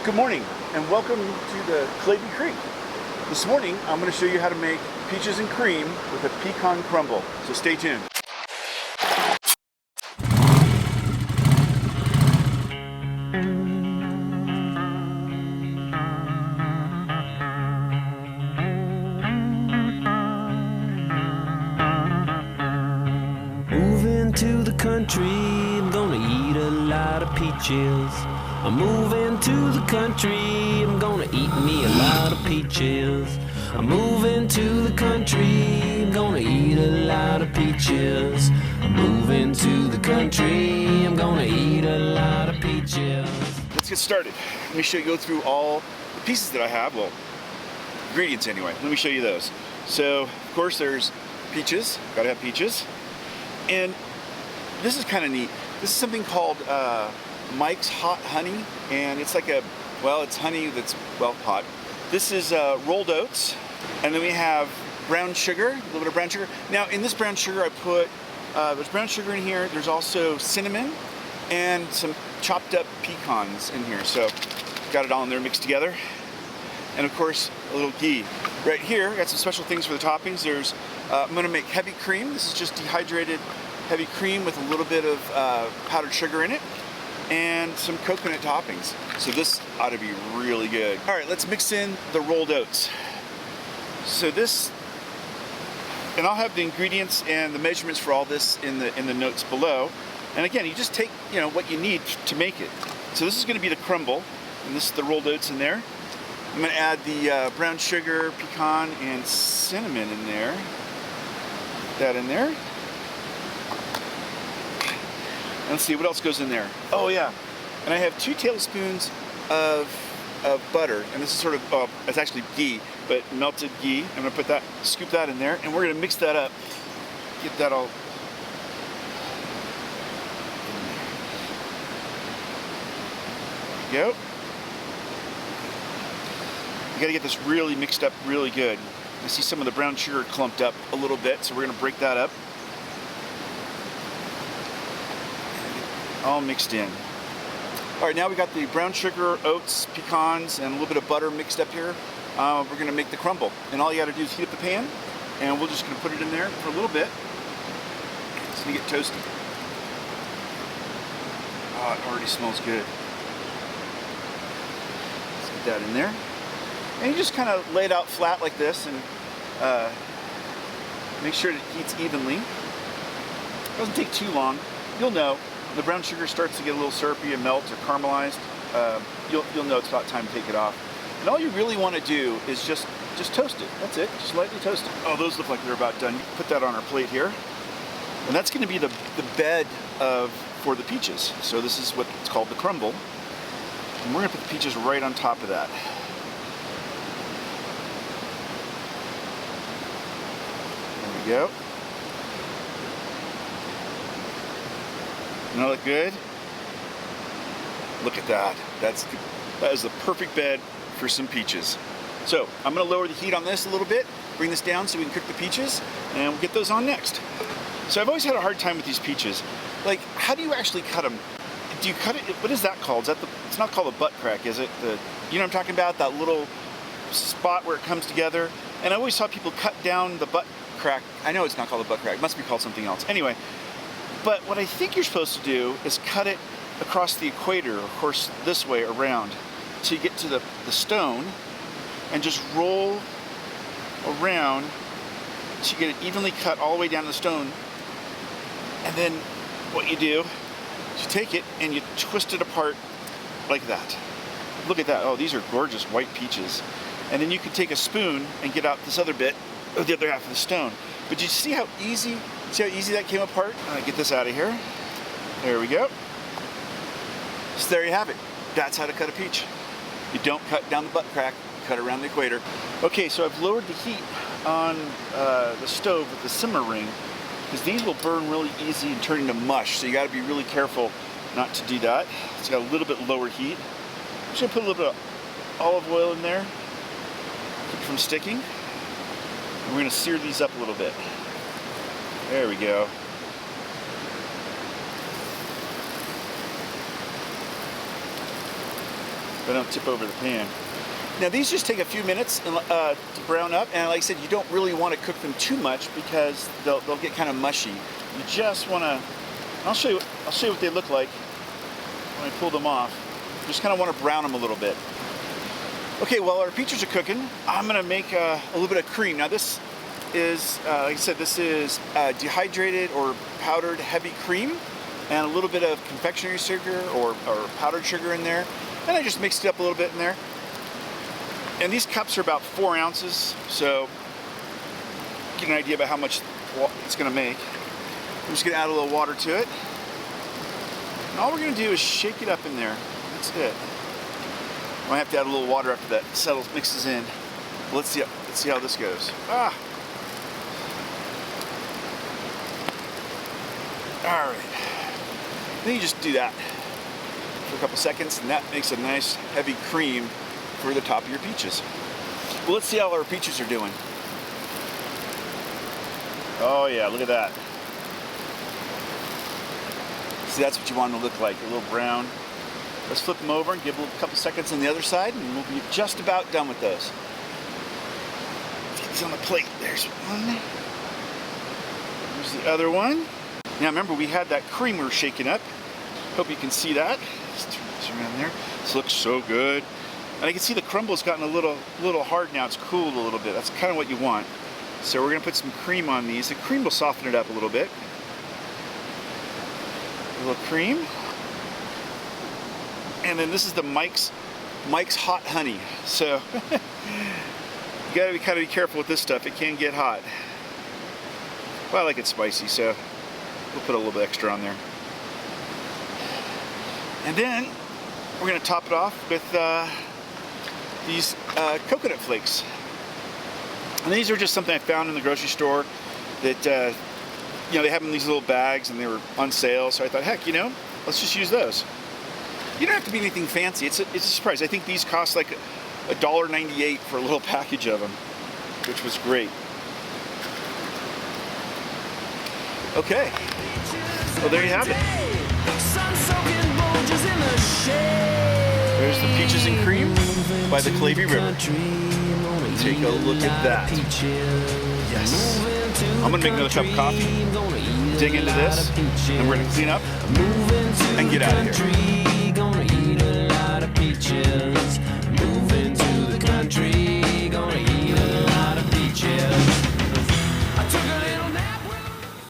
Good morning and welcome to the Clayby Creek. This morning I'm going to show you how to make peaches and cream with a pecan crumble, so stay tuned. Moving to the country, I'm gonna eat a lot of peaches. I'm moving to the country, I'm gonna eat me a lot of peaches. I'm moving to the country, I'm gonna eat a lot of peaches. I'm moving to the country, I'm gonna eat a lot of peaches. Let's get started. Let me go through all the pieces that I have, well, ingredients anyway. Let me show you those. So, of course, there's peaches, gotta have peaches. And this is kind of neat. This is something called Mike's Hot Honey, and it's like it's honey that's, hot. This is rolled oats, and then we have brown sugar, a little bit of brown sugar. Now, in this brown sugar, I put, there's brown sugar in here, there's also cinnamon, and some chopped up pecans in here. So, got it all in there mixed together. And of course, a little ghee. Right here, got some special things for the toppings. There's, I'm gonna make heavy cream. This is just dehydrated heavy cream with a little bit of powdered sugar in it, and some coconut toppings. So this ought to be really good. All right, let's mix in the rolled oats. So this, and I'll have the ingredients and the measurements for all this in the notes below. And again, you just take what you need to make it. So this is going to be the crumble, and this is the rolled oats in there. I'm going to add the brown sugar, pecan, and cinnamon in there. Put that in there. Let's see, what else goes in there? Oh yeah, and I have 2 tablespoons of butter, and this is sort of, it's actually ghee, but melted ghee. I'm gonna scoop that in there, and we're gonna mix that up. Get that all. There we go. You gotta get this really mixed up really good. I see some of the brown sugar clumped up a little bit, so we're gonna break that up. All mixed in. All right, now we got the brown sugar, oats, pecans, and a little bit of butter mixed up here. We're gonna make the crumble. And all you gotta do is heat up the pan, and we're just gonna put it in there for a little bit. It's gonna get toasty. Oh, it already smells good. Let's get that in there. And you just kind of lay it out flat like this, and make sure it heats evenly. It doesn't take too long. You'll know. The brown sugar starts to get a little syrupy and melt or caramelized, you'll know it's about time to take it off. And all you really want to do is just toast it. That's it. Just lightly toast it. Oh, those look like they're about done. Put that on our plate here. And that's going to be the bed for the peaches. So this is what's called the crumble. And we're going to put the peaches right on top of that. There we go. Doesn't that look good? Look at that. That is the perfect bed for some peaches. So I'm going to lower the heat on this a little bit, bring this down so we can cook the peaches, and we'll get those on next. So I've always had a hard time with these peaches. Like, how do you actually cut them? Do you cut it? What is that called? It's not called a butt crack, is it? You know what I'm talking about? That little spot where it comes together. And I always saw people cut down the butt crack. I know it's not called a butt crack. It must be called something else. Anyway. But what I think you're supposed to do is cut it across the equator, of course, this way around, till you get to the stone, and just roll around till you get it evenly cut all the way down to the stone. And then what you do is you take it and you twist it apart like that. Look at that. Oh, these are gorgeous white peaches. And then you can take a spoon and get out this other bit of the other half of the stone. But you see how easy that came apart? Get this out of here. There we go. So there you have it. That's how to cut a peach. You don't cut down the butt crack, you cut around the equator. Okay, so I've lowered the heat on the stove with the simmer ring, because these will burn really easy and turn into mush, so you gotta be really careful not to do that. It's got a little bit lower heat. I'm just gonna put a little bit of olive oil in there, keep it from sticking. And we're gonna sear these up a little bit. There we go. They don't tip over the pan. Now these just take a few minutes to brown up, and like I said, you don't really want to cook them too much because they'll get kind of mushy. You just want to. I'll show you what they look like when I pull them off. You just kind of want to brown them a little bit. Okay, while our peaches are cooking, I'm gonna make a little bit of cream. Now this is, like I said, this is dehydrated or powdered heavy cream, and a little bit of confectionery sugar or powdered sugar in there. And I just mixed it up a little bit in there. And these cups are about 4 ounces, so get an idea about how much it's gonna make. I'm just gonna add a little water to it. And all we're gonna do is shake it up in there. That's it. I might have to add a little water after that settles, mixes in. Let's see how this goes. All right. Then you just do that for a couple seconds, and that makes a nice heavy cream for the top of your peaches. Well, let's see how our peaches are doing. Oh yeah, look at that. See, that's what you want them to look like, a little brown. Let's flip them over and give a couple seconds on the other side, and we'll be just about done with those. Let's get these on the plate. There's one. There's the other one. Now remember, we had that cream we were shaking up. Hope you can see that. Let's turn this around there. This looks so good. And I can see the crumble's gotten a little hard now. It's cooled a little bit. That's kind of what you want. So we're gonna put some cream on these. The cream will soften it up a little bit. A little cream. And then this is the Mike's hot honey. So you gotta be kind of careful with this stuff. It can get hot. Well, I like it spicy, so we'll put a little bit extra on there. And then we're gonna top it off with these coconut flakes. And these are just something I found in the grocery store that, you know, they have them in these little bags and they were on sale. So I thought, heck, you know, let's just use those. You don't have to be anything fancy. It's a surprise. I think these cost like $1.98 for a little package of them, which was great. Okay. Well, there you have it. There's the peaches and cream by the Clavy River. Take a look at that. Yes. I'm gonna make another cup of coffee, dig into this, and we're gonna clean up and get out of here.